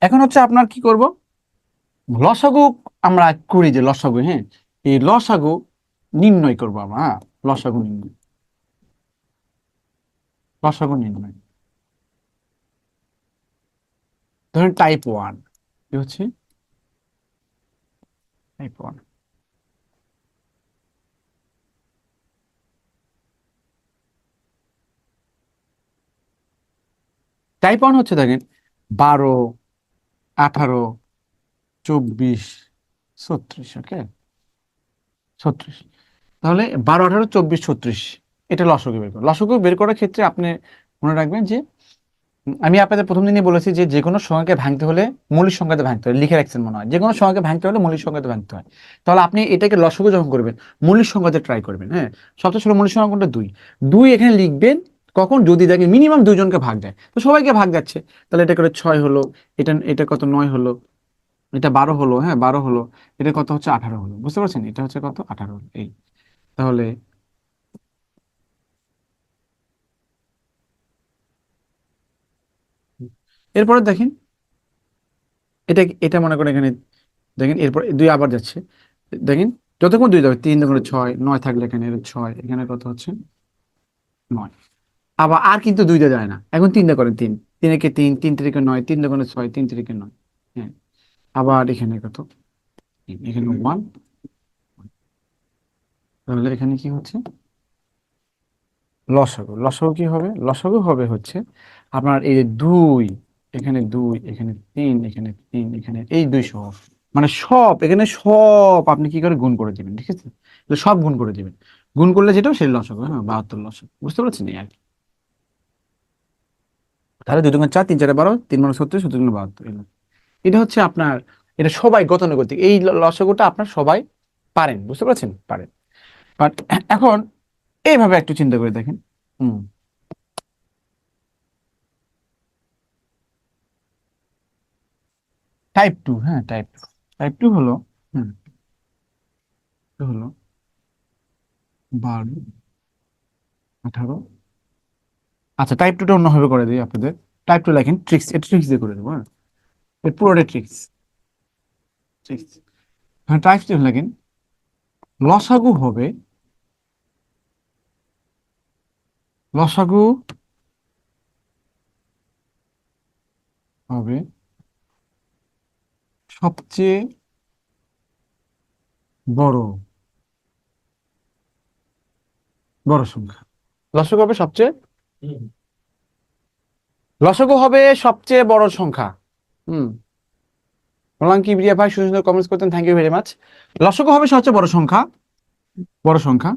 এখন হচ্ছে আপনার কি করব, লসাগু আমরা করি যে লসাগু, হ্যাঁ, এই লসাগু নির্ণয় করবো আমরা, হ্যাঁ, লসাগু নির্ণয়, লসাগু নির্ণয়। ধরেন টাইপ 1, কি হচ্ছে টাইপ 1। টাইপ 1 হচ্ছে দেখেন 12, 18, 24, 36, ওকে, 36। তাহলে 12, 18, 24, 36, এটা লসাগু বের করো। লসাগু বের করার ক্ষেত্রে আপনি মনে রাখবেন যে আমি আপনাদের প্রথম দিনই বলেছি যে যে কোনো সংখ্যাকে ভাঙতে হলে মৌলিক সংখ্যাতে ভাঙতে হয়, লিখে রাখছেন মনে হয়, যে কোনো সংখ্যাকে ভাঙতে হলে মৌলিক সংখ্যাতে ভাঙতে হয়। তাহলে আপনি এটাকে লসাগু যখন করবেন মৌলিক সংখ্যাতে ট্রাই করবেন, হ্যাঁ। সবচেয়ে ছোট মৌলিক সংখ্যা কোনটা? 2। 2 এখানে লিখবেন কখন? যদি দেখেন মিনিমাম দুইজনকে ভাগ যায়, তো সবাইকে ভাগ যাচ্ছে, তাহলে এটা করে 6 হলো, এটা এটা কত 9 হলো, এটা 12 হলো, হ্যাঁ 12 হলো, এটা কত হচ্ছে 18 হলো, বুঝতে পারছেন? এটা হচ্ছে কত? 18 হলো, এই। তাহলে এরপরে দেখেন, এটা এটা মনে করেন এখানে দেখেন, এরপর 2 আবার যাচ্ছে, দেখেন যতক্ষণ 2 যাবে, 3 দুগুণে 6, 9 থাকলে এখানে 6, এখানে কত হচ্ছে 9। আবার আর কিন্তু 2 যায় না, এখন 3 দিয়ে করেন, 3, 3 একে 3, 3 তিরিকে 9, 3 দুগুণে 6, 3 তিরিকে 9, হ্যাঁ। আবার এখানে কত? 3, এখানে 1। তাহলে এখানে কি হচ্ছে লসাগু? লসাগু কি হবে? লসাগু হবে হচ্ছে আপনার এই যে 2, এখানে 2, এখানে 3, এখানে 3, এখানে এই 2 সহ, মানে সব এখানে সব আপনি কি করে গুণ করে দিবেন, ঠিক আছে? তো সব গুণ করে দিবেন, গুণ করলে যেটা সেই লসাগু, হ্যাঁ 72 লসাগু, বুঝতে পারছেন এই আর কি। তাহলে 2 দুগুণ 4, 3 4 12, 3 মানে 36, 36 গুণ 72, এটা হচ্ছে আপনার, এটা সবাই গতানুগতিক, এই লসাগুটা আপনার সবাই পারেন, বুঝতে পারছেন? পারেন। বাট এখন এইভাবে একটু চিন্তা করে দেখেন। হুম। টাইপ 2, হ্যাঁ টাইপ 2 হলো, হুম, এটা হলো 12, 18। আচ্ছা, টাইপ 2টা অন্যভাবে করে দিই আপনাদের। টাইপ 2 লেখেন ট্রিক্স, এটা ট্রিক্স দিয়ে করে দেবো, হ্যাঁ, এর পুরোটা ট্রিক্স, ট্রিক্স। হ্যাঁ, টাইপ 2 লেখেন লসাগু হবে, লসাগু হবে সবচেয়ে বড়, বড় সংখ্যা। লসাগু হবে সবচেয়ে, লসাগু হবে সবচেয়ে বড় সংখ্যা। হুম। বললাম কি প্রিয়া ভাই, সুন্দর সুন্দর কমেন্টস করতেন, থ্যাংক ইউ ভেরি মাচ। লসাগু হবে সবচেয়ে বড় সংখ্যা, বড় সংখ্যা,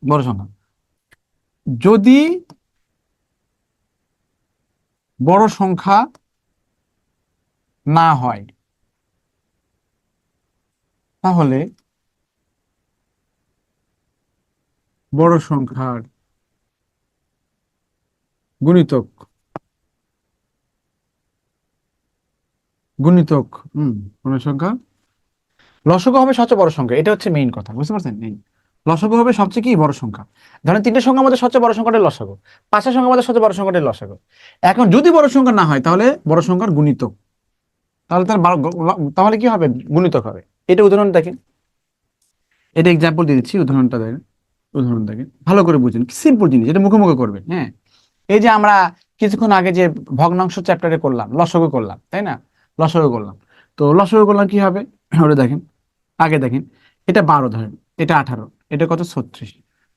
বড় সংখ্যা। যদি বড় সংখ্যা না হয়, তাহলে বড় সংখ্যার গুণিতক, গুণিতক, বড় সংখ্যা, লসাগু হবে সবচেয়ে বড় সংখ্যা, এটা হচ্ছে মেইন কথা, বুঝতে পারছেন? এই লসাগু হবে সবচেয়ে কি বড় সংখ্যা। ধরেন 3টে সংখ্যার মধ্যে সবচেয়ে বড় সংখ্যাটাই লসাগু, 5টা সংখ্যার মধ্যে সবচেয়ে বড় সংখ্যাটাই লসাগু। এখন যদি বড় সংখ্যা না হয়, তাহলে বড় সংখ্যার গুণিতক, তাহলে তার তাহলে কি হবে? গুণিতক হবে। এটা উদাহরণ দেখেন, এটা এক্সাম্পল দিয়ে দিচ্ছি, উদাহরণটা দেখেন, উদাহরণ দেখেন ভালো করে বুঝুন, সিম্পল জিনিস, এটা মুখে মুখে করবেন, হ্যাঁ। এই যে আমরা কিছুক্ষণ আগে যে ভগ্নাংশ চ্যাপ্টারে করলাম, লসাগু করলাম, তাই না? লসাগু করলাম, তো লসাগু করলাম কি হবে ওটা দেখেন, আগে দেখেন, এটা 12 ধরেন, এটা 18, এটা কত? 36।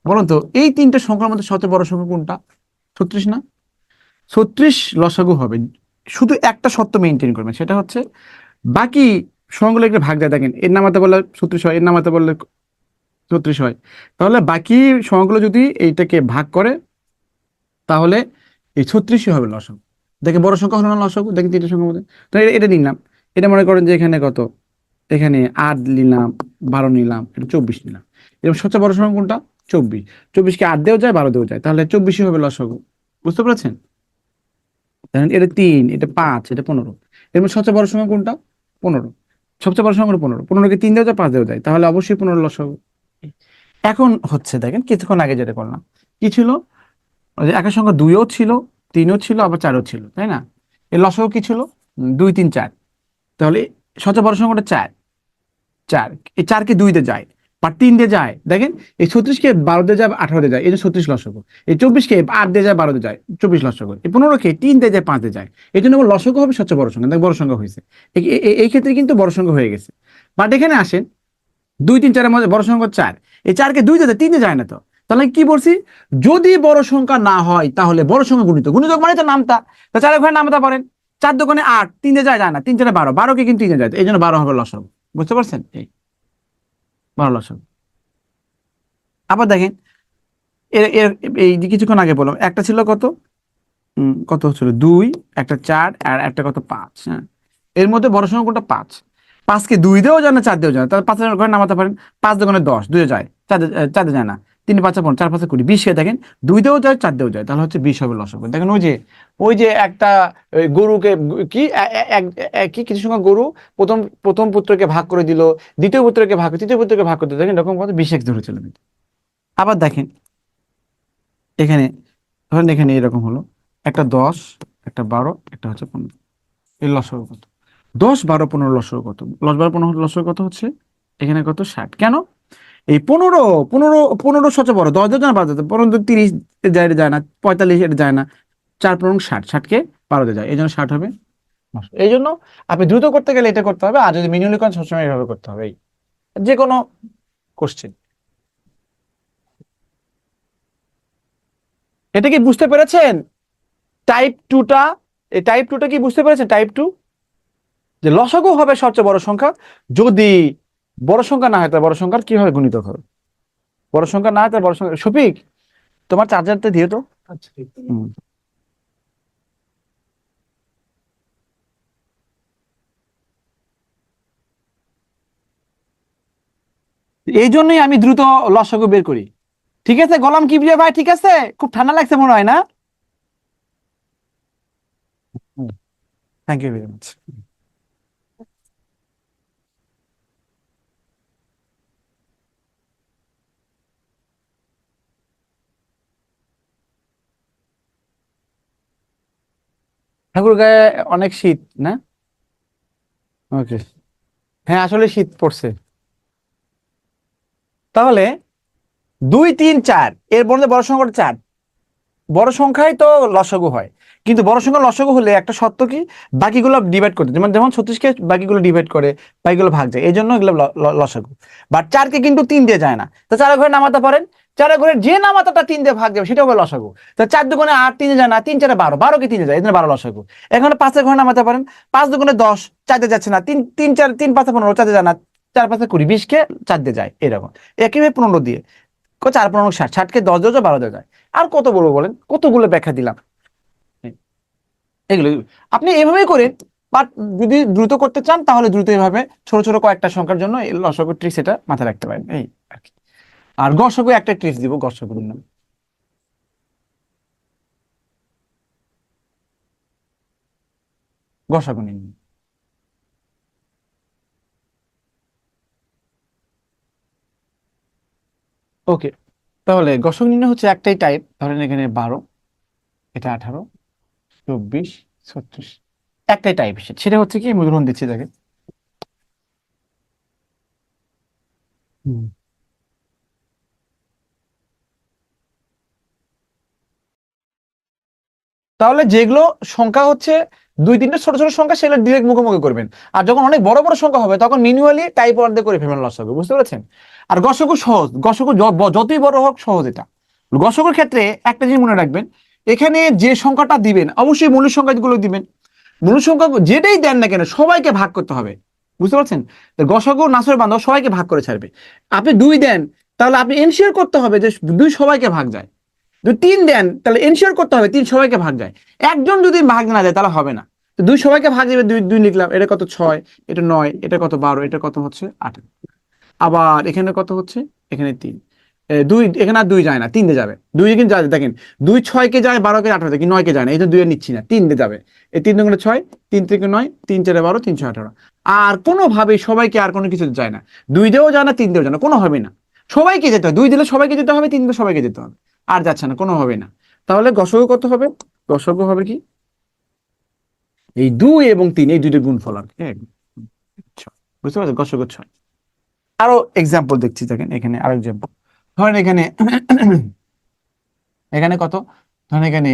বলুন তো এই 3টে সংখ্যার মধ্যে সবচেয়ে বড় সংখ্যা কোনটা? 36 না? 36 লসাগু হবে, শুধু একটা শর্ত মেনটেন করবেন, সেটা হচ্ছে বাকি সংখ্যাগুলো একটু ভাগ যায়, দেখেন এর নামাতে বললে 36 হয়, এর নামাতে বললে 36 হয়, তাহলে বাকি সংখ্যাগুলো যদি এইটাকে ভাগ করে, তাহলে এই 36ই হবে লসাগু। দেখে বড় সংখ্যা হলো না লসাগু, দেখেন 3টে সংখ্যার মধ্যে। তো এটা নিলাম, এটা মনে করেন যে এখানে কত, এখানে 8 নিলাম, 12 নিলাম, এটা 24 নিলাম। এরকম সবচেয়ে বড় সংখ্যা কোনটা? 24। 24কে 8 দিয়েও যায়, 12 দিয়েও যায়, তাহলে 24ই হবে লসাগু, বুঝতে পেরেছেন? দেখেন এটা 3, এটা 5, এটা 15। এর মধ্যে সবচেয়ে বড় সংখ্যা কোনটা? 15। সবচেয়ে বড় সংখ্যা 15, 15কে 3 দিয়েও যায়, 5 দিয়েও যায়, তাহলে অবশ্যই 15 লসাগু। এখন হচ্ছে দেখেন কিছুক্ষণ আগে যেটা করলাম, কি ছিল? ওই যে একের সংখ্যা 2ও ছিল, 3ও ছিল, আবার 4ও ছিল, তাই না? এর লসাগু কি ছিল? 2 3 4, তাহলে সবচেয়ে বড় সংখ্যাটা 4, 4 এই 4 কে 2 দিয়ে যায় বা 3 দিয়ে যায়, দেখেন এই 36 কে 12 দিয়ে যায় 18 দিয়ে যায়, এই যে 36 লসাগু। এই 24 কে 8 দিয়ে যায় 12 দিয়ে যায় 24 লসাগু। এই 15 কে 3 দিয়ে যায় 5 দিয়ে যায়, এই জন্য আমার লসাগু হবে সবচেয়ে বড় সংখ্যা। দেখ বড় সংখ্যা হয়েছে, এই ক্ষেত্রে কিন্তু বড় সংখ্যা হয়ে গেছে। বাট এখানে আসেন 2 3 4 এর মধ্যে বড় সংখ্যা 4, এই 4 কে 2 দিয়ে যায় 3 দিয়ে যায় না তো, তাহলে কি বলছি, যদি বড় সংখ্যা না হয় তাহলে বড় সংখ্যা গুণিত, গুণিতক মানে তো নামতা, তো 4 ঘরে নামতা পারেন, 4 দোকানে 8, 3 দিয়ে যায় না, 3 4 12, 12 কে কিন্তু 3 দিয়ে যায়, এই জন্য 12 হবে লসাগু। বুঝতে পারছেন? এই 12 লসাগু। আবার দেখেন এর এর এই যে কিছুক্ষণ আগে বললাম একটা ছিল কত, কত ছিল 2, একটা 4 আর একটা কত 5। হ্যাঁ, এর মধ্যে বড় সংখ্যা কোনটা? 5। 5 কে 2 দিয়েও যায় না 4 দিয়েও যায় না, তাহলে 5 এর ঘরে নামাতে পারেন। 5 দোকানে 10, 2 এ যায়, 4 দিয়ে যায় না, 3 5 15, 4 5 20, 20 কে দেখেন 2 দিয়েও যায় 4 দিয়েও যায়, তাহলে হচ্ছে 20 হবে লসাগু। দেখেন ওই যে একটা গরুকে কি কি কিছু সংখ্যা গরু প্রথম প্রথম পুত্রকে ভাগ করে দিল, দ্বিতীয় পুত্রকে ভাগ করে, তৃতীয় পুত্রকে ভাগ করে দিল, দেখেন এরকম কত 20x ধরেছিল। আবার দেখেন এখানে, ধরেন এখানে এরকম হলো একটা 10, একটা 12, একটা হচ্ছে 15, এর লসাগু কত? 10 12 15 লসাগু কত? 10 12 15 লসাগু কত হচ্ছে? এখানে কত? 60। কেন? এই 15 15 15 সবচেয়ে বড়, 10 যায় না 12 যায়, 15 30 যায় যায় না, 45 এটা যায় না, 4 15 60, 60 কে 12 দিয়ে যায়, এই জন্য 60 হবে। এই জন্য আপনি দ্রুত করতে গেলে এটা করতে হবে, আর যদি ম্যানুয়ালি করেন সবসময় এইভাবে করতে হবে। এই যে কোনো কোশ্চেন, এটা কি বুঝতে পেরেছেন? টাইপ টুটা, এই টাইপ টুটা কি বুঝতে পেরেছেন? টাইপ টু, যে লসাগু হবে সবচেয়ে বড় সংখ্যা, যদি বড় সংখ্যা না হয় তার বড় সংখ্যার কিভাবে গুণিতক হবে, বড় সংখ্যা না হয় তার বড় সংখ্যা। শফিক, তোমার চার্জারটা দিয়ে তো। আচ্ছা, হুম। এই জন্যই আমি দ্রুত লসাগু বের করি। ঠিক আছে গোলাম কিবরিয়া ভাই, ঠিক আছে, খুব ঠান্ডা লাগছে মনে হয় না? Thank you very much. ঠাকুর গায়ে অনেক শীত না? ওকে, হ্যাঁ আসলে শীত পড়ছে। তাহলে 2 3 4 এর মধ্যে বড় সংখ্যাটা 4, বড় সংখ্যাই তো লসাগু হয়, কিন্তু বড় সংখ্যা লসাগু হলে একটা সত্য কি, বাকিগুলো ডিভাইড করতে, যেমন যেমন 36 কে বাকিগুলো ডিভাইড করে, বাকিগুলো ভাগ যায়, এই জন্য এগুলো লসাগু। বাট 4 কে কিন্তু 3 দিয়ে যায় না, তো 4 ঘরে নামাতে পারেন, 4 ঘরে যে নামাতাটা 3 দিয়ে ভাগ যাবে সেটা হবে লসাগু। তো 4 দুগুণে 8, 3 দিয়ে যায় না, 3 4 12, 12 কে 3 দিয়ে যায়, এই জন্য 12 লসাগু। এখানে 5 ঘরে নামাতে পারেন, 5 দুগুণে 10, 4 দিয়ে যাচ্ছে না, 3 3 4 3 5 15, 4 দিয়ে যায় না, 4 5 20, 20 কে 4 দিয়ে যায়, এরকম। একইভাবে 15 দিয়ে 4 15 60, 60 কে 10 দিয়ে যায়, 12 দিয়ে যায়। আর কত বলবো বলেন, কতগুলো ব্যাখ্যা দিলাম। এগুলো আপনি এভাবেই করেন, বাট যদি দ্রুত করতে চান তাহলে দ্রুত এভাবে ছোট ছোট কয়েকটা সংখ্যার জন্য এই লসাগু ট্রিক্স এটা মাথায় রাখতে পারেন, এই আর কি। আর গসাগু একটা ট্রিক্স দিব, গসাগুর নাম, গসাগু নিন। ওকে, তাহলে গসাগু নির্ণয় হচ্ছে একটাই টাইপ, ধরেন এখানে 12, এটা 18, 24, 36, একটাই টাইপ, সেটা হচ্ছে কি, আমি উদাহরণ দিচ্ছি দেখেন। হুম। তাহলে যেগুলো সংখ্যা হচ্ছে 2 3টে ছোট ছোট সংখ্যা, সেগুলো ডিরেক্ট মুখোমুখি করবেন। আর যখন অনেক বড় বড় সংখ্যা হবে তখন ম্যানুয়ালি টাইপ ওয়ার্ড দিয়ে করে ফেলবেন লসাগু। বুঝতে পেরেছেন? আর গসাগু সহজ, গসাগু যতই বড় হোক সহজ এটা। গসাগুর ক্ষেত্রে একটা জিনিস মনে রাখবেন, এখানে যে সংখ্যাটা দিবেন অবশ্যই মূল সংখ্যাগুলো দিবেন, মূল সংখ্যা যেটাই দেন না কেন সবাইকে ভাগ করতে হবে। বুঝতে পারছেন? তো গসাগু নাসরের বান্ধব সবাইকে ভাগ করে ছাড়বে। আপনি 2 দেন, তাহলে আপনি এনশিওর করতে হবে যে 2 সবাইকে ভাগ যায়। যদি 3 দেন তাহলে এনশিওর করতে হবে 3 সবাইকে ভাগ যায়। একজন যদি ভাগ না যায় তাহলে হবে না। তো 2 সবাইকে ভাগ দেবে, 2 2 লিখলাম, এটা কত 6, এটা 9, এটা কত 12, এটা কত হচ্ছে 8। আবার এখানে কত হচ্ছে, এখানে 3, 2 এখানে আর 2 যায় না, 3 দিয়ে যাবে, 2 কিন্তু যায়, দেখেন 2 6 কে যায়, 12 কে 18, কি 9 কে যায় না, এই তো 2 এর নিচ্ছি না, 3 দিয়ে যাবে। এই 3 দুগুণে 6, 3 থেকে 9, 3 4 12, 3 6 18। আর কোনোভাবেই সবাইকে আর কোনো কিছু যায় না, 2 দিয়েও যায় না, 3 দিয়েও যায় না, কোনোভাবেই না। সবাইকে যেতে হবে, 2 দিলে সবাইকে যেতে হবে, 3 দিলে সবাইকে যেতে হবে, আর যাচ্ছে না কোনোভাবেই না। তাহলে গসাগু কত হবে? গসাগু হবে কি, এই 2 এবং 3 এই দুইটা গুণফল আর কি, হ্যাঁ, 6। বুঝতে পারছো, গসগু 6। আরো এক্সাম্পল দেখছি, দেখেন এখানে আরো এক্সাম্পল। ধরেন এখানে এখানে কত, ধরেন এখানে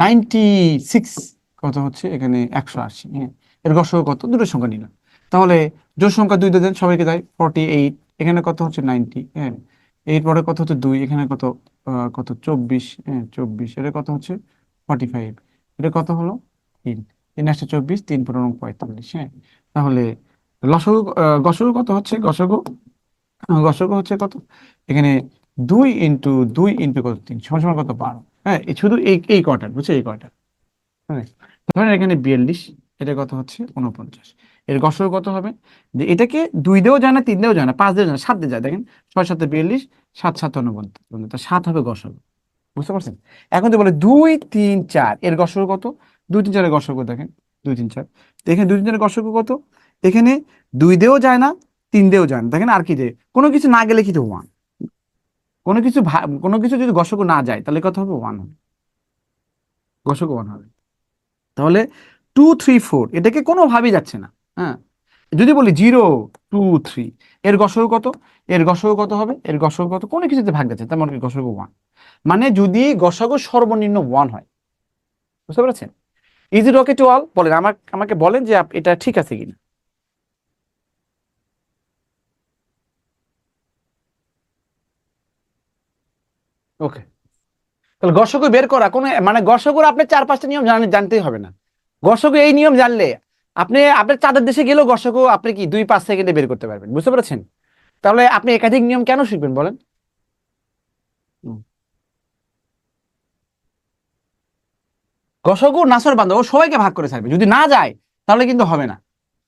96 কত হচ্ছে, এখানে 180, হ্যাঁ, এর গসগু কত, দুটো সংখ্যা নিলাম। তাহলে জোড় সংখ্যা 2 দিয়ে দেন, সবাইকে দেয় 48। এখানে কত হচ্ছে 90, হ্যাঁ, এর পরে কত হচ্ছে 2, এখানে কত কত 24, হ্যাঁ 24, এটা কত হচ্ছে 45, এটা কত হলো 3, 3 আসছে 24, 3 15 45, হ্যাঁ। তাহলে লসগু গসগু কত হচ্ছে, গসগু হচ্ছে কত, এখানে 2 × 2 × কত 3 সমান সমান কত 12, হ্যাঁ, এই শুধু এই কয়টা, বুঝছো, এই কয়টা, হ্যাঁ। ধরেন এখানে 42, এটা কত হচ্ছে 49, এর গসগু কত হবে, যে এটাকে 2 দিয়েও যায় না, 3 দিয়েও যায় না, 5 দিয়েও যায় না, 7 দিয়ে যায়, দেখেন 6 7 42, 7 7 49, তা 7 হবে গসগু। বুঝতে পারছেন? এখন তো বলে 2 3 4 এর গসগু কত, 2 3 4 এর গসগু দেখেন 2 3 4, এখানে 2 3 4 এর গসগু কত, এখানে 2 দিয়েও যায় না, 3 দিয়েও যায় না, দেখেন আর কি, যে কোনো কিছু না গেলে কিন্তু 1, কোনো কিছু যদি গসগু না যায় তাহলে কত হবে, 1 হবে, গসগু 1 হবে। তাহলে 2 3 4 এটাকে কোনোভাবেই যাচ্ছে না, হ্যাঁ। যদি বলি 0 2 3 এর গসগু কত, এর গসগু কত হবে, এর গসগু কত, কোনো কিছুতে ভাগ যাচ্ছে, তার মানে কি গসগু 1, মানে যদি গসগু সর্বনিম্ন 1 হয়। বুঝতে পেরেছেন? Is it okay to all, বলেন আমাকে বলেন যে এটা ঠিক আছে কিনা। ওকে, তাহলে গসগু বের করা কোনো মানে গসগুর আপনি 4 5টা নিয়ম জানতেই হবে না। গসগু এই নিয়ম জানলে আপনি আপনার চাঁদের দেশে গেলেও গসগু আপনি কি 2 5 সেকেন্ডে বের করতে পারবেন। বুঝতে পেরেছেন? তাহলে আপনি একাধিক নিয়ম কেন শিখবেন বলেন? হুম। গসগু নাসর বান্ধব ও সবাইকে ভাগ করে ছাড়বে, যদি না যায় তাহলে কিন্তু হবে না,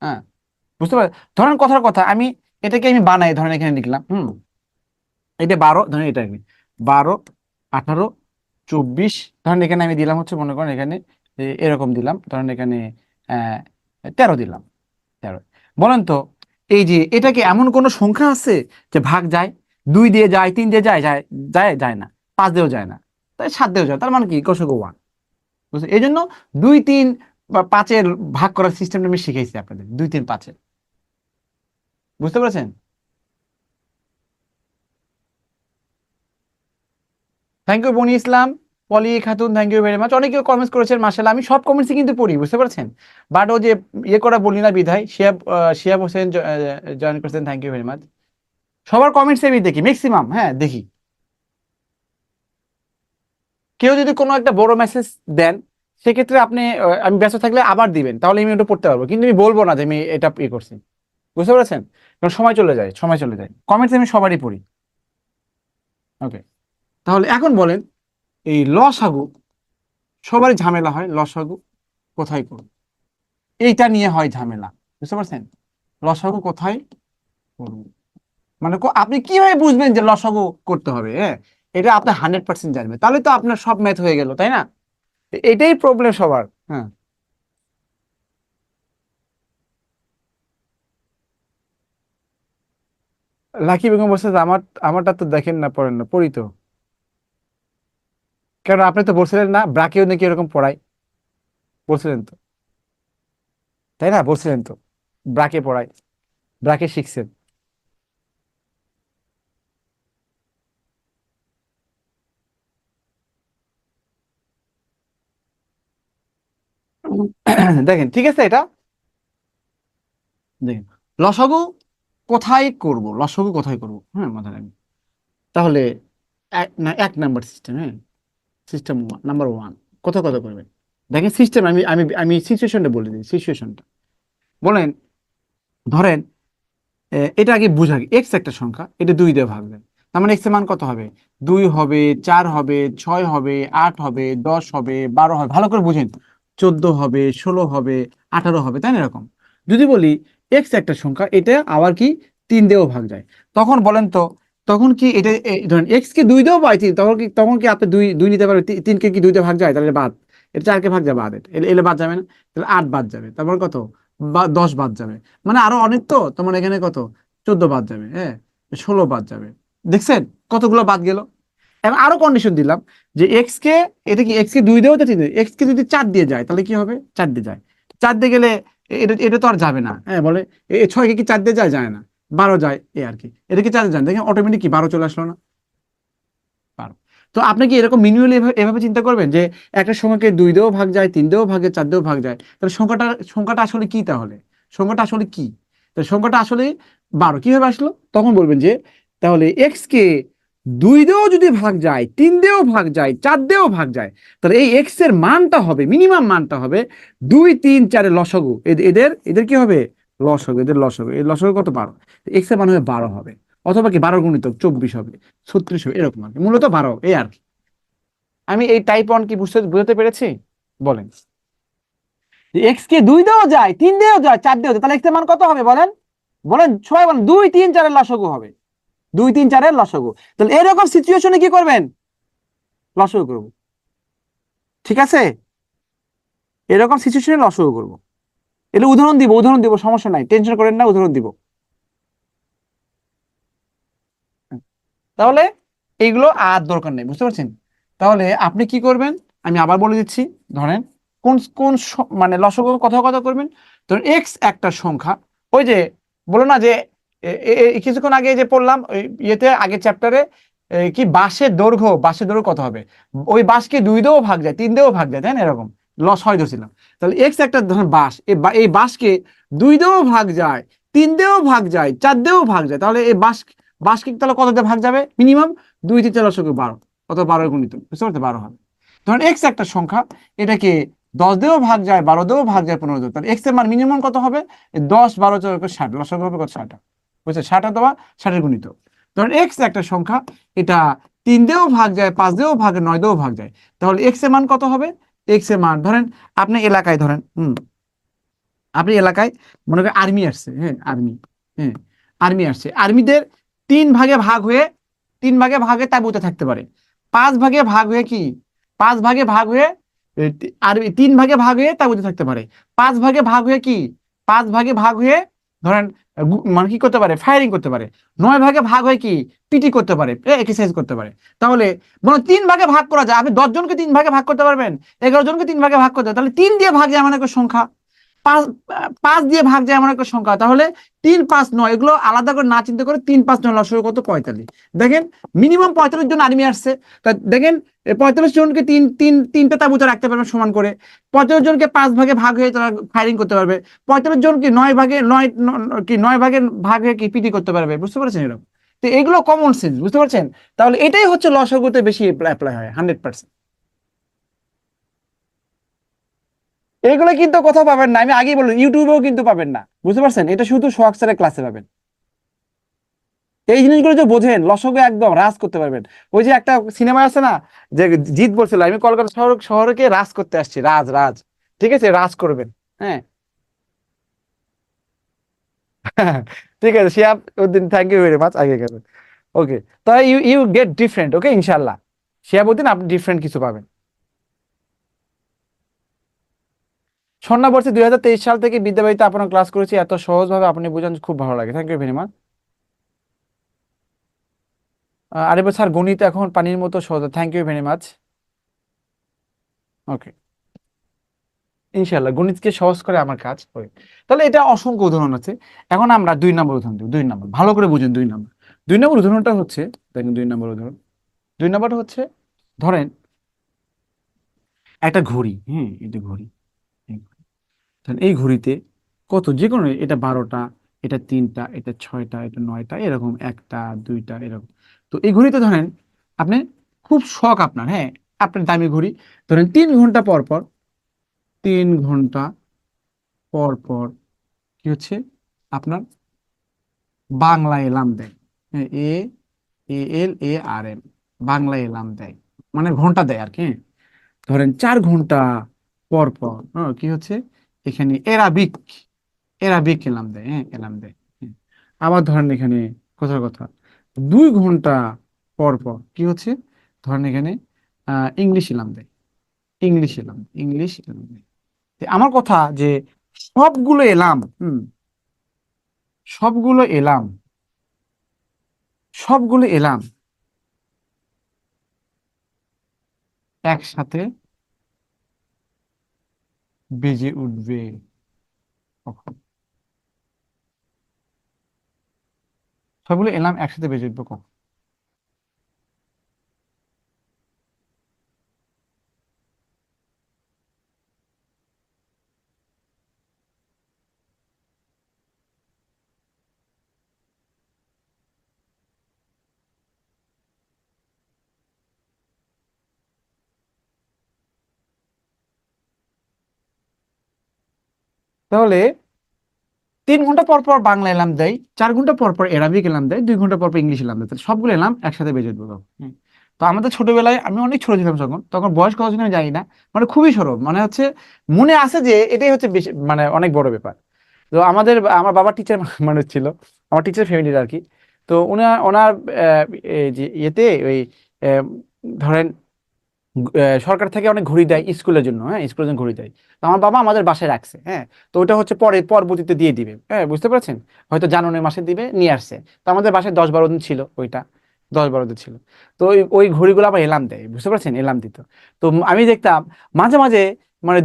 হ্যাঁ। বুঝতে পারেন? ধরেন কথার কথা, এটাকে আমি বানাই, ধরেন এখানে লিখলাম, এটা 12, ধরেন এটা 12 18 24, ধরেন এখানে আমি দিলাম হচ্ছে, মনে করেন এখানে এরকম দিলাম, ধরেন এখানে 13 দিলাম, 13। বলেন তো, এই যে এটা কি এমন কোন সংখ্যা আছে যে ভাগ যায়, 2 দিয়ে যায়, 3 দিয়ে যায়, যায় যায় যায় না, 5 দিয়েও যায় না, তাই 7 দিয়েও যায়, তার মানে কি গসগু 1। বুঝছেন? এই জন্য 2 3 বা 5-এর ভাগ করার সিস্টেমটা আমি শিখাইছি আপনাদের, 2 3 5-এর। বুঝতে পেরেছেন? Thank you Boni Islam, Poli Khatun, thank you very much. অনেকেও কমেন্টস করেছেন, মাশাআল্লাহ, আমি সব কমেন্টসই কিন্তু পড়ি, বুঝতে পারছেন, বাট ও যে ইয়ে করা বলি না বিধায়, শিয়াব হোসেন জয়েন করেছেন, থ্যাংক ইউ ভেরি মাচ। সবার কমেন্টস আমি দেখি, ম্যাক্সিমাম, হ্যাঁ দেখি। কেউ যদি কোনো একটা বড় মেসেজ দেন, সেক্ষেত্রে আপনি আমি ব্যস্ত থাকলে আবার দিবেন, তাহলে আমি ওটা পড়তে পারবো, কিন্তু আমি বলবো না যে আমি এটা ইয়ে করছি। বুঝতে পেরেছেন? কারণ সময় চলে যায়, সময় চলে যায়, কমেন্টস আমি সবারই পড়ি। ওকে, তাহলে এখন বলেন, এই লসাগু সবারই ঝামেলা হয়, লসাগু কোথায় করব, এইটা নিয়ে হয় ঝামেলা। বুঝতে পারছেন? লসাগু কোথায় করব, মানে আপনি কিভাবে বুঝবেন যে লসাগু করতে হবে, হ্যাঁ, এটা আপনি 100% জানবেন, তাহলে তো আপনার সব ম্যাথ হয়ে গেল, তাই না? এটাই প্রবলেম সবার, হ্যাঁ। লাকি বেগম বলছে যে আমারটা তো দেখেন না, পড়েন না, পড়ি তো। কারণ আপনি তো বলছিলেন না ব্রাকেও নাকি এরকম পড়ায়, বলছিলেন তো, তাই না, বলছিলেন তো ব্রাকে পড়ায়, ব্রাকে শিখছেন। দেখেন ঠিক আছে, এটা দেখেন, লসাগু কোথায় করব, লসাগু কোথায় করব, হ্যাঁ, মাথায় রাখবেন। তাহলে এক নাম্বার সিস্টেম, হ্যাঁ, সিস্টেম নাম্বার 1, কোথায় কথা করবেন, দেখেন সিস্টেম, আমি সিচুয়েশনটা বলে দিই, সিচুয়েশনটা বলেন। ধরেন এটা আগে বুঝা, এক্স একটা সংখ্যা, এটা 2 দিয়ে ভাগ দেয়, তার মানে এক্স এর মান কত হবে, 2 হবে, 4 হবে, 6 হবে, 8 হবে, 10 হবে, 12 হবে, ভালো করে বুঝেন, 14 হবে, 16 হবে, 18 হবে, তাই না, এরকম। যদি বলি এক্স একটা সংখ্যা, এটা আবার কি 3 দিয়েও ভাগ যায়, তখন বলেন তো, তখন কি এটা ধরেন এক্স কে 2 দিয়েও পাই 3, তখন কি আপনি 2 2 নিতে পারবেন, 3 কে কি 2 দিয়ে ভাগ যায়, তাহলে বাদ, এটা 4 কে ভাগ যায়, বাদ, এটা এলে বাদ যাবে না, তাহলে 8 বাদ যাবে, তারপর কত, 10 বাদ যাবে, মানে আরো অনেক, তো তোমার এখানে কত, 14 বাদ যাবে, হ্যাঁ, 16 বাদ যাবে। দেখছেন কতগুলো বাদ গেল? এবং আরো কন্ডিশন দিলাম যে এক্স কে, এটা কি এক্স কে 2 দিয়েও তো 3 দিয়ে, এক্স কে যদি 4 দিয়ে যায় তাহলে কি হবে, 4 দিয়ে যায়, 4 দিয়ে গেলে এটা এটা তো আর যাবে না, হ্যাঁ বলে 6 কে কি 4 দিয়ে যায়, যায় না, 12 যায় এই আর কি, এটা কি 4 দিয়ে যায়, দেখেন অটোমেটিক কি 12 চলে আসলো না, 12। তো আপনি কি এরকম মিনিমালি এভাবে চিন্তা করবেন যে একটা সংখ্যাকে 2 দিয়েও ভাগ যায়, 3 দিয়েও ভাগে, 4 দিয়েও ভাগ যায়, তাহলে সংখ্যাটা আসলে কি, তাহলে সংখ্যাটা আসলে কি, তো সংখ্যাটা আসলে 12 কিভাবে আসলো, তখন বলবেন যে তাহলে এক্স কে 2 দিয়েও যদি ভাগ যায়, 3 দিয়েও ভাগ যায়, 4 দিয়েও ভাগ যায়, তাহলে এই এক্স এর মানটা হবে, মিনিমাম মানটা হবে 2, 3, 4 এর লসাগু, এদের এদের কি হবে, লসাগু, এদের লসাগু, এই লসাগু কত, 12, এক্স এর মান হবে 12 হবে, অথবা কি 12 গুণিতক 24 হবে, 36 হবে, এরকম আর কি, মূলত 12 এই আর কি। আমি এই টাইপ 1 কি বুঝতে পেরেছি, বলেন। এক্স কে 2 দিয়েও যায়, 3 দিয়েও যায়, 4 দিয়েও যায়, তাহলে এক্স এর মান কত হবে বলেন, বলেন সবাই বলেন, 2, 3, 4 এর লসাগু হবে, 2, 3, 4 এর লসাগু। তাহলে এরকম সিচুয়েশনে কি করবেন, লসাগু করব, ঠিক আছে, এরকম সিচুয়েশনে লসাগু করব, এটা উদাহরণ দিব, সমস্যা নাই, টেনশন করেন না, উদাহরণ দিব। তাহলে এইগুলো আর দরকার নেই, বুঝতে পারছেন। তাহলে আপনি কি করবেন, আমি আবার বলে দিচ্ছি, ধরেন কোন কোন মানে লসাগু কথা কথা করবেন, ধরেন এক্স একটা সংখ্যা, ওই যে বলো না যে কিছুক্ষণ আগে যে পড়লাম ওই ইয়েতে আগের চ্যাপ্টারে, কি বাঁশের দৈর্ঘ্য কত হবে, ওই বাঁশকে 2 দিয়েও ভাগ যায়, 3 দিয়েও ভাগ যায়, তাই না, এরকম লস হয় ধরছিলাম। তাহলে এক্স একটা ধরেন বাঁশ, এই বাঁশকে 2 দিয়েও ভাগ যায়, 3 দিয়েও ভাগ যায়, 4 দিয়েও ভাগ যায়, তাহলে এই বাঁশকে তাহলে কত দিয়ে ভাগ যাবে, মিনিমাম 2, 3, 4 লসাগু 12, অত 12 গুণিত, বুঝতে পারতে, 12 হবে। ধরেন এক্স একটা সংখ্যা, এটাকে 10 দিয়েও ভাগ যায়, 12 দিয়েও ভাগ যায়, 15 দিয়েও, তাহলে এক্স এর মান মিনিমাম কত হবে, 10, 12, 14, 60, লসাগু হবে কত, 60, বুঝছে, 60 অথবা 60 গুণিত। ধরেন এক্স একটা সংখ্যা, এটা 3 দিয়েও ভাগ যায়, 5 দিয়েও ভাগ যায়, 9 দিয়েও ভাগ যায়, তাহলে এক্স এর মান কত হবে, এক্স এর মান ধরেন আপনি এলাকায় ধরেন, আপনি এলাকায় মনে করেন আর্মি আসছে, হ্যাঁ আর্মি, হ্যাঁ আর্মি আসছে, আর্মিদের 3 ভাগে ভাগ হয়ে, 3 ভাগে ভাগে তাঁবুতে থাকতে পারে, 5 ভাগে ভাগ হয়ে কি, 5 ভাগে ভাগ হয়ে আর 3 ভাগে ভাগ হয়ে তাঁবুতে থাকতে পারে, 5 ভাগে ভাগ হয়ে কি, 5 ভাগে ভাগ হয়ে ধরেন মানে কি করতে পারে, ফায়ারিং করতে পারে, 9 ভাগে ভাগ হয়ে কি পিটি করতে পারে, এক্সারসাইজ করতে পারে। তাহলে মানে 3 ভাগে ভাগ করা যায়, আপনি 10 জনকে 3 ভাগে ভাগ করতে পারবেন, 11 জনকে 3 ভাগে ভাগ করতে পারবেন, তাহলে 3 দিয়ে ভাগ যায় এমন একটা সংখ্যা, 5, 5 দিয়ে ভাগ যায় এমন একটা সংখ্যা, তাহলে 3, 5, 9 এগুলো আলাদা করে না চিন্তা করে 3, 5, 9 লসাগু কত, 45। দেখেন মিনিমাম 45 জন আর্মি আসছে, তা দেখেন 45 জনকে তিনটা তাঁবুতে রাখতে পারবে সমান করে, 45 জনকে 5 ভাগে ভাগ হয়ে তারা ফায়ারিং করতে পারবে, 45 জনকে 9 ভাগে ভাগ হয়ে কি পিটি করতে পারবে, বুঝতে পারছেন এরকম। তো এগুলো কমন সেন্স, বুঝতে পারছেন। তাহলে এটাই হচ্ছে লসাগুতে বেশি অ্যাপ্লাই হয় 100%। এগুলো কিন্তু কোথাও পাবেন না, আমি আগেই বললাম, ইউটিউবেও কিন্তু পাবেন না, বুঝতে পারছেন, এটা শুধু সোহাগ স্যারের ক্লাসে পাবেন। এই জিনিসগুলো যে বোঝেন, লসগো একদম রাজ করতে পারবেন। ওই যে একটা সিনেমা আছে না, যে জিৎ বলছিল আমি কলকাতা শহরকে রাজ করতে আসছি, রাজ রাজ, ঠিক আছে, রাজ করবেন, হ্যাঁ। ঠিক আছে Shihab Uddin, thank you very much, আগে গেলেন, ওকে। তাহলে you you get different, okay, ইনশাল্লাহ শিহাব উদ্দিন আপনি ডিফারেন্ট কিছু পাবেন। সন্না বলছে 2023 সাল থেকে বিদ্যাবাড়িতে আপনার ক্লাস করেছি, এত সহজভাবে আপনি বুঝান, খুব ভালো লাগে, থ্যাংক ইউ ভেরি মাচ। আরে স্যার গণিত এখন পানির মতো সহজ, থ্যাংক ইউ ভেরি মাচ, ওকে। ইনশাল্লাহ গণিতকে সহজ করে আমার কাজ হয়। তাহলে এটা অসংখ্য উদাহরণ আছে। এখন আমরা 2 নম্বর উদাহরণ দেব, 2 নম্বর ভালো করে বুঝুন, 2 নম্বর, 2 নম্বর উদাহরণটা হচ্ছে, দেখেন 2 নম্বর উদাহরণ, 2 নম্বরটা হচ্ছে ধরেন একটা ঘড়ি, হ্যাঁ এটা ঘড়ি, এই ঘড়ি। ধরেন এই ঘড়িতে কত, যে কোনো, এটা 12টা, এটা 3টা, এটা 6টা, এটা 9টা, এরকম 1টা, 2টা, এরকম। তো এই ঘড়িতে ধরেন আপনি খুব শখ আপনার, হ্যাঁ আপনার দামি ঘড়ি, ধরেন 3 ঘন্টা পর পর, 3 ঘন্টা পর পর কি হচ্ছে আপনার বাংলা এলাম দেয়, হ্যাঁ, ALARM, বাংলা এলাম দেয়, মানে ঘন্টা দেয় আর কি, হ্যাঁ। ধরেন 4 ঘন্টা পর পর, কি হচ্ছে এখানে এরাবিক এলাম দেয়, হ্যাঁ এলাম দেয়, হ্যাঁ। আবার ধরেন এখানে কথার কথা 2 ঘন্টা পর পর কি হচ্ছে, ধরেন এখানে ইংলিশ এলাম দেয়, ইংলিশ এলাম দেয়। তো আমার কথা যে সবগুলো এলাম, সবগুলো এলাম, সবগুলো এলাম একসাথে বেজে উঠবে কখন? সবগুলো এলার্ম একসাথে বেজে উঠবে কখন? তাহলে 3 ঘন্টা পর পর বাংলা এলার্ম দেয়, 4 ঘন্টা পর পর অ্যারাবিক এলার্ম দেয়, 2 ঘন্টা পর পর ইংলিশ এলার্ম দেয়, তাহলে সবগুলো এলার্ম একসাথে বেজে উঠবে কখন? তো আমাদের ছোটবেলায় আমি অনেক ছোট ছিলাম তখন, বয়স কত ছিল আমি জানি না, মানে খুবই ছোট, মানে হচ্ছে মনে আছে যে এটাই হচ্ছে বেশি, মানে অনেক বড় ব্যাপার। তো আমার বাবা টিচার মানুষ ছিল, আমার টিচার ফ্যামিলির আর কি। তো ওনার এই যে ইয়েতে ওই আহ, ধরেন সরকার থেকে অনেক ঘড়ি দেয় স্কুলের জন্য, হ্যাঁ স্কুলের জন্য ঘড়ি দেয়। তো আমার বাবা আমাদের বাসায় রাখছে, হ্যাঁ। তো ওটা হচ্ছে পরে পরবর্তীতে দিয়ে দিবে, হ্যাঁ বুঝতে পারছেন, হয়তো জানুয়ারি মাসে দিবে, নিয়ে আসছে। তো আমাদের বাসায় 10-12 দিন ছিল ওইটা, 10-12 দিন ছিল। তো ওই ঘড়িগুলো আবার এলার্ম দেয়, বুঝতে পারছেন, এলার্ম দিত। তো আমি দেখতাম মাঝে মাঝে, মানে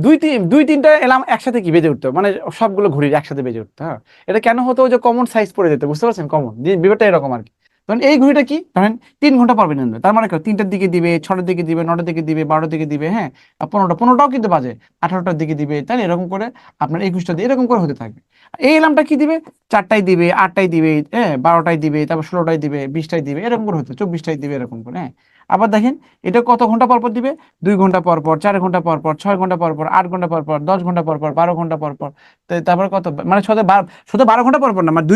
দুই তিনটা এলার্ম একসাথে কি বেজে উঠতো, মানে সবগুলো ঘড়ি একসাথে বেজে উঠতো, হ্যাঁ। এটা কেন হতো, ওই যে কমন সাইজ পড়ে যেত, বুঝতে পারছেন, কমন ব্যাপারটা এরকম আর কি। তখন এই ঘড়িটা কি ধরেন 3 ঘন্টা পর বিনোদন দেয়। তার মানে 3টার দিকে দিবে, 6টার দিকে দিবে, 9টার দিকে দিবে, 12টার দিকে দিবে, হ্যাঁ। আর 15টাও কিন্তু বাজে, 18টার দিকে দিবে, তাই না? এরকম করে আপনার 21টা দিয়ে এরকম করে হতে থাকবে। এই এলার্মটা কি দিবে, 4টায় দিবে, 8টায় দিবে, হ্যাঁ 12টায় দিবে, তারপর 16টায় দিবে, 20টায় দিবে, এরকম করে হতো, 24টায় দিবে, এরকম করে, হ্যাঁ। আবার দেখেন এটা কত ঘন্টা পর পর দিবে, 2 ঘন্টা পর পর, 4 ঘন্টা পর পর, 6 ঘন্টা পর পর, 8 ঘন্টা পর পর, 10 ঘন্টা পর পর, 12 ঘন্টা পর পর। তারপর কত, মানে শুধু 12 ঘন্টা পর পর না, মানে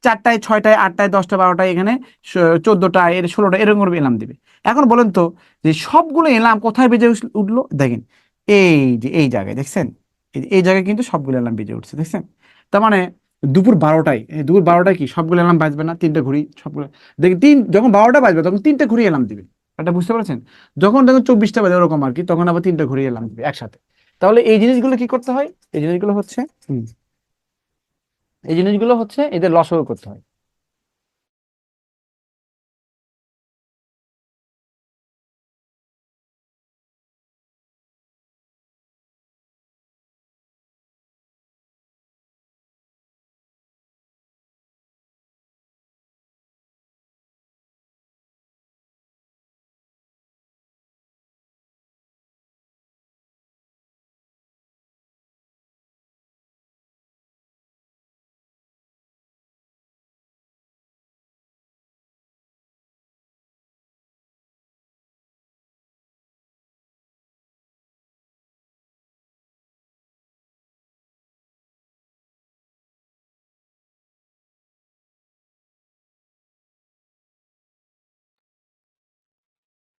4টায়, 6টায়, 8টায়, 10টা, 12টায়, এখানে 14টা, 16টা, এরকম করে এলার্ম দিবে। এখন বলেন তো যে সবগুলো এলার্ম কোথায় বেজে উঠলো, দেখেন এই যে এই জায়গায় দেখছেন, এই জায়গায় কিন্তু সবগুলো এলার্ম বেজে উঠছে, দেখছেন? তার মানে দুপুর 12টায়, দুপুর 12টায় কি সবগুলো এলার্ম বাজবে না? 3টে ঘড়ি সবগুলো, দেখি যখন 12টা বাজবে তখন 3টে ঘড়ি এলার্ম দিবে, এটা বুঝতে পারছেন? যখন দেখুন 24টা বাজে ওরকম আর কি, তখন আবার 3টে ঘড়ি এলার্ম দিবে একসাথে। তাহলে এই জিনিসগুলো কি করতে হয়, এই জিনিসগুলো হচ্ছে হুম, এই জিনিসগুলো হচ্ছে এদের লসও করতে হয়।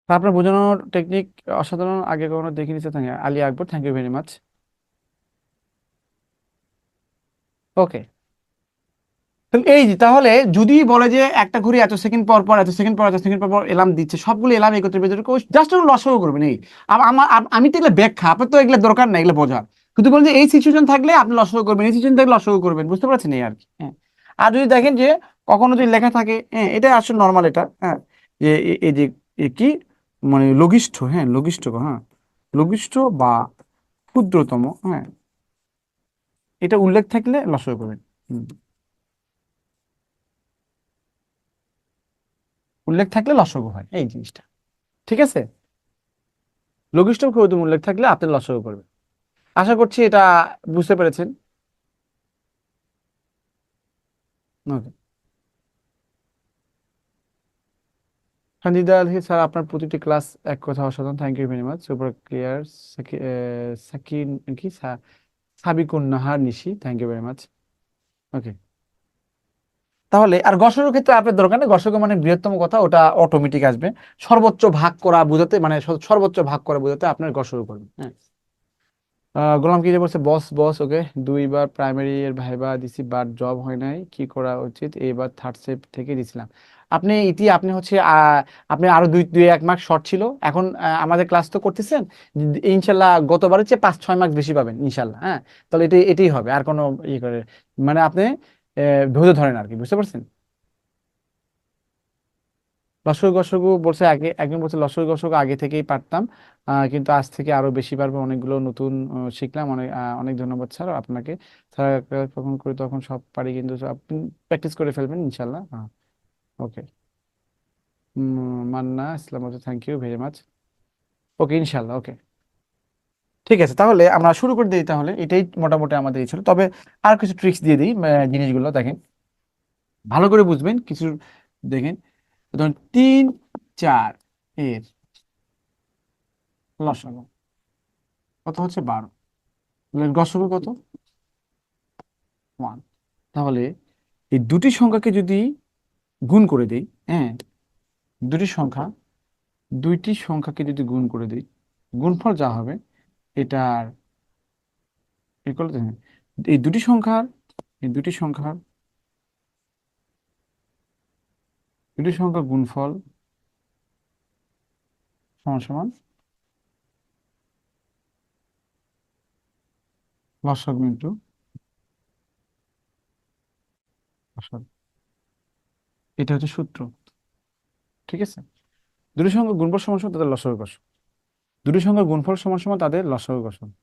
তা আপনার বোঝানোর টেকনিক অসাধারণ, আগে কখনো দেখিনি। Thank Ali Akbar, thank you very much. Okay, এই যে তাহলে যদি বলে যে একটা ঘড়ি এত সেকেন্ড পর পর, এত সেকেন্ড পর, এত সেকেন্ড পর পর এলার্ম দিচ্ছে, সবগুলো এলার্ম একত্রে বেজে জাস্ট লসও করবেন এই। আমি তো এগুলো ব্যাখ্যা, আপনার তো এগুলো দরকার নাই, এগুলো বোঝার। কিন্তু বলেন যে এই সিচুয়েশন থাকলে আপনি লসও করবেন, এই সিচুয়েশন থাকলে লসও করবেন, বুঝতে পারছেন এই আর কি, হ্যাঁ। আর যদি দেখেন যে কখনো যদি লেখা থাকে, হ্যাঁ এটা আসলে নর্মাল, এটা হ্যাঁ, যে এই যে কি, মানে লঘিষ্ঠ, হ্যাঁ লঘিষ্ঠ, হ্যাঁ লঘিষ্ঠ বা ক্ষুদ্রতম, হ্যাঁ এটা উল্লেখ থাকলে লসও করবেন। হুম, উল্লেখ থাকলে লসগু হয় এই জিনিসটা, ঠিক আছে? লঘিষ্ঠ ক্ষুদ্রতম উল্লেখ থাকলে আপনি লসগু করবেন। আশা করছি এটা বুঝতে পেরেছেন। ওকে, সঞ্জিদা আলহি স্যার, আপনার প্রতিটি ক্লাস এক কথা অসাধারণ, thank you very much, super clear. সাকিন কি Sabikun Nahar Nishi, thank you very much. Okay, তাহলে আর গসকের ক্ষেত্রে আপনার দরকার নেই, গসক মানে বৃহত্তম কথা, ওটা অটোমেটিক আসবে। সর্বোচ্চ ভাগ করা বোঝাতে, মানে সর্বোচ্চ ভাগ করা বোঝাতে আপনার গসক করবেন, হ্যাঁ। গোলাম কি যে বলছে, বস বস ওকে, 2বার প্রাইমারি এর ভাইবা দিছি বাট জব হয় নাই, কি করা উচিত? এবার থার্ড সেপ থেকে দিছিলাম। আপনি হচ্ছে আপনি আরো 2-1 মার্ক শর্ট ছিল, এখন আমাদের ক্লাস তো করতেছেন, ইনশাল্লাহ গতবারের চেয়ে 5-6 মার্ক বেশি পাবেন ইনশাল্লাহ, হ্যাঁ। তাহলে এটাই হবে, আর কোনো ই করে, মানে আপনি ধৈর্য ধরেন আর কি, বুঝতে পারছেন? লসগু গসগু বলছে আগে, একজন বলছে লসগু গসগু আগে থেকেই পারতাম, কিন্তু আজ থেকে আরো বেশি পারবো, অনেকগুলো নতুন শিখলাম। অনেক অনেক ধন্যবাদ স্যার আপনাকে। স্যার কখন করি তখন সব পারি, কিন্তু আপনি প্র্যাকটিস করে ফেলবেন ইনশাল্লাহ। হ্যাঁ, ওকে। মান্না ইসলাম বলছে থ্যাংক ইউ ভেরি মাচ। ওকে ইনশাল্লাহ, ওকে। ঠিক আছে, তাহলে আমরা শুরু করে দিই। তাহলে এটাই মোটামুটি আমাদের এই ছিল, তবে আর কিছু ট্রিক্স দিয়ে দিই। জিনিসগুলো দেখেন, ভালো করে বুঝবেন কিছু। দেখেন, ধরুন 3 4 এর লসাগু কত হচ্ছে 12, গসাগু কত 1। তাহলে এই দুটি সংখ্যাকে যদি গুণ করে দেই, হ্যাঁ, দুটি সংখ্যা দুইটি সংখ্যাকে যদি গুণ করে দিই, গুণফল যা হবে এটার equal to, হ্যাঁ, এই দুটি সংখ্যার এই দুটি সংখ্যার গুণফল সমান সমান লসাগু ইন্টু লসাগু। এটা হচ্ছে সূত্র। ঠিক আছে, দুটি সংখ্যার গুণফল সমান সমান তাদের লসাগু গসাগু, দুটি সংখ্যার গুণফল সমান সমান তাদের লসাগু গসাগু।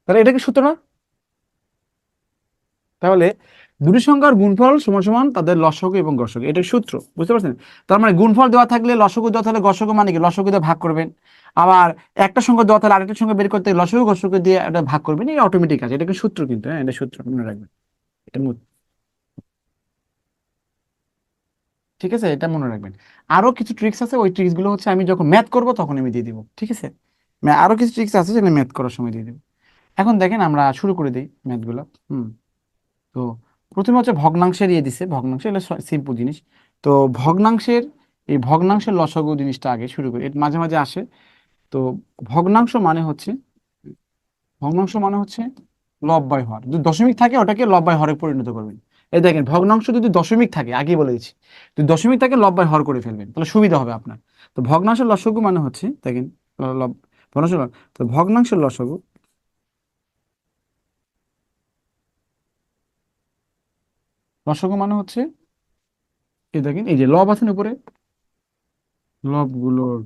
তাহলে এটা কি সূত্র না? তাহলে দুটি সংখ্যার গুণফল সমান সমান তাদের লসাগু এবং গসাগু, এটা সূত্র, বুঝতে পারছেন? তার মানে গুণফল দেওয়া থাকলে লসাগু দেওয়া থাকলে গসাগু মানে কি, লসাগু দিয়ে ভাগ করবেন। আবার একটা সংখ্যা দেওয়া থাকলে আরেকটা সংখ্যা বের করতে লসাগু গসাগু দিয়ে এটা ভাগ করবেন, এই অটোমেটিক আছে। এটা কি সূত্র কিন্তু, হ্যাঁ, এটা সূত্র, মনে রাখবেন। এটা ঠিক আছে, এটা মনে রাখবেন। আরো কিছু ট্রিক্স আছে, ওই ট্রিক্স গুলো হচ্ছে আমি যখন ম্যাথ করব তখন আমি দিয়ে দিব। ঠিক আছে, আরো কিছু ট্রিক্স আছে যেটা ম্যাথ করার সময় দিয়ে দিব। এখন দেখেন আমরা শুরু করে দিই ম্যাথ গুলো। তো প্রথমে হচ্ছে ভগ্নাংশের ইয়ে দিছে, ভগ্নাংশ এটা সিম্পল জিনিস। তো ভগ্নাংশের ভগ্নাংশের লসাগু জিনিসটা আগে শুরু করি, এটা মাঝে মাঝে আসে। তো ভগ্নাংশ মানে হচ্ছে ভগ্নাংশ মানে হচ্ছে লব বাই হর। যদি দশমিক থাকে ওটাকে লব বাই হরে পরিণত করবেন। এই দেখেন, ভগ্নাংশ যদি দশমিক থাকে, আগে বলে দিচ্ছি, যদি দশমিক থাকে লব বাই হর করে ফেলবেন, তাহলে সুবিধা হবে আপনার। তো ভগ্নাংশের লসাগু মানে হচ্ছে দেখেন, লব ভগ্নাংশের তো ভগ্নাংশের লসাগু, লসাগু মানে হচ্ছে এই দেখেন, এই যে লব আছেন উপরে, লবগুলোর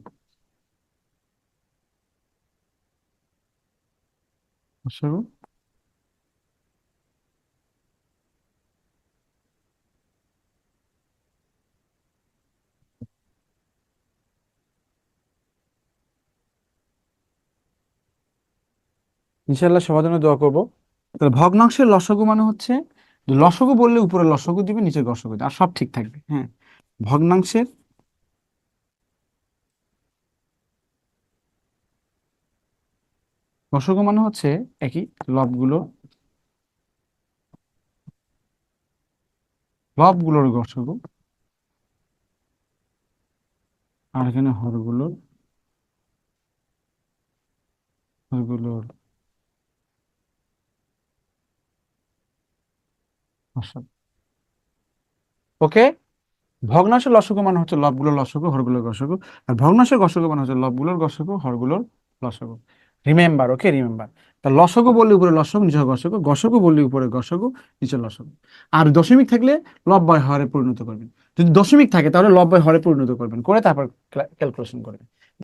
লসাগু। ইনশাল্লাহ সবার জন্য দোয়া করবো। তাহলে ভগ্নাংশের লসাগু মানে হচ্ছে, লসাগু বললে উপরে লসাগু দিবে, নিচে গসাগু দিবে, আর সব ঠিক থাকবে। হ্যাঁ, ভগ্নাংশের লসাগু মানে হচ্ছে একই, লবগুলো লবগুলোর গসাগু, আর এখানে হরগুলোর গসাগু। ওকে, ভগ্নাংশের লসাগু মানে হচ্ছে লবগুলোর লসাগু হরগুলোর গসাগু, আর ভগ্নাংশের গসাগু মানে হচ্ছে লবগুলোর গসাগু হরগুলোর লসাগু। রিমেম্বার, ওকে, রিমেম্বার। তা লসাগু বললে উপরে লসাগু, নিচে গসাগু, গসাগু বললে উপরে গসাগু, নিচে লসাগু। আর দশমিক থাকলে লব বাই হরে পরিণত করবেন। যদি দশমিক থাকে তাহলে লব বাই হরে পরিণত করবেন, করে তারপর ক্যালকুলেশন করবেন।